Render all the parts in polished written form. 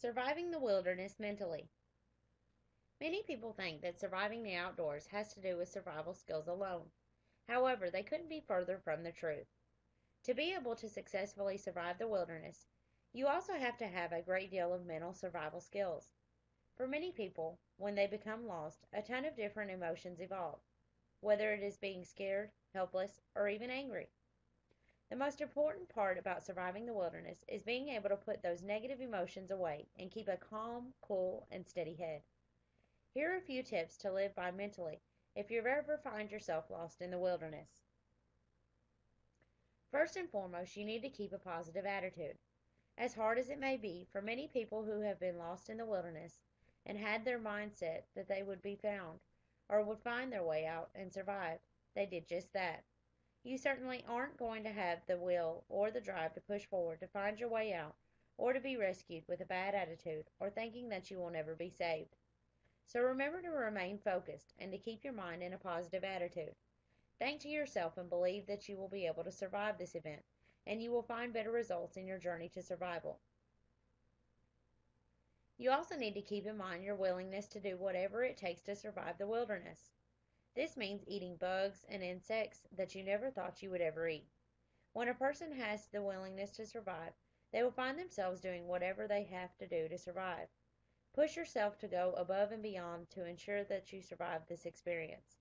Surviving the wilderness mentally. Many people think that surviving the outdoors has to do with survival skills alone. However, they couldn't be further from the truth. To be able to successfully survive the wilderness, you also have to have a great deal of mental survival skills. For many people, when they become lost, a ton of different emotions evolve, whether it is being scared, helpless, or even angry. The most important part about surviving the wilderness is being able to put those negative emotions away and keep a calm, cool, and steady head. Here are a few tips to live by mentally if you ever find yourself lost in the wilderness. First and foremost, you need to keep a positive attitude. As hard as it may be, for many people who have been lost in the wilderness and had their mindset that they would be found or would find their way out and survive, they did just that. You certainly aren't going to have the will or the drive to push forward to find your way out or to be rescued with a bad attitude or thinking that you will never be saved. So remember to remain focused and to keep your mind in a positive attitude. Think to yourself and believe that you will be able to survive this event, and you will find better results in your journey to survival. You also need to keep in mind your willingness to do whatever it takes to survive the wilderness. This means eating bugs and insects that you never thought you would ever eat. When a person has the willingness to survive, they will find themselves doing whatever they have to do to survive. Push yourself to go above and beyond to ensure that you survive this experience.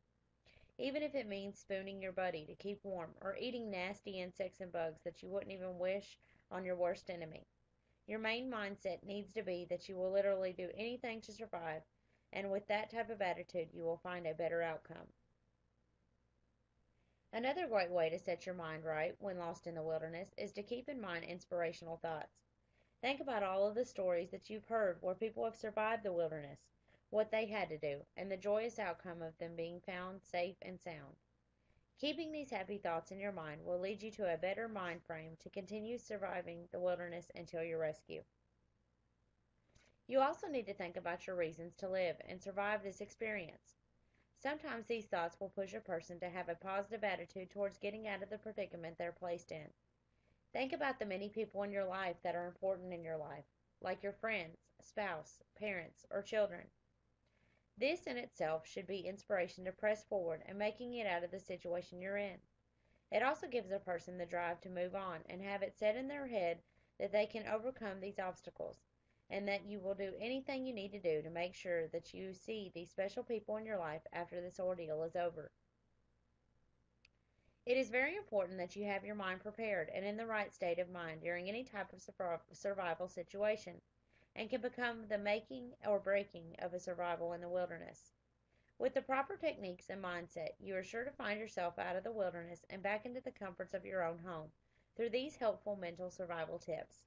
Even if it means spooning your buddy to keep warm or eating nasty insects and bugs that you wouldn't even wish on your worst enemy. Your main mindset needs to be that you will literally do anything to survive, and with that type of attitude, you will find a better outcome. Another great way to set your mind right when lost in the wilderness is to keep in mind inspirational thoughts. Think about all of the stories that you've heard where people have survived the wilderness, what they had to do, and the joyous outcome of them being found safe and sound. Keeping these happy thoughts in your mind will lead you to a better mind frame to continue surviving the wilderness until your rescue. You also need to think about your reasons to live and survive this experience. Sometimes these thoughts will push a person to have a positive attitude towards getting out of the predicament they're placed in. Think about the many people in your life that are important in your life, like your friends, spouse, parents, or children. This in itself should be inspiration to press forward and making it out of the situation you're in. It also gives a person the drive to move on and have it set in their head that they can overcome these obstacles and that you will do anything you need to do to make sure that you see these special people in your life after this ordeal is over. It is very important that you have your mind prepared and in the right state of mind during any type of survival situation, and can become the making or breaking of a survival in the wilderness. With the proper techniques and mindset, you are sure to find yourself out of the wilderness and back into the comforts of your own home through these helpful mental survival tips.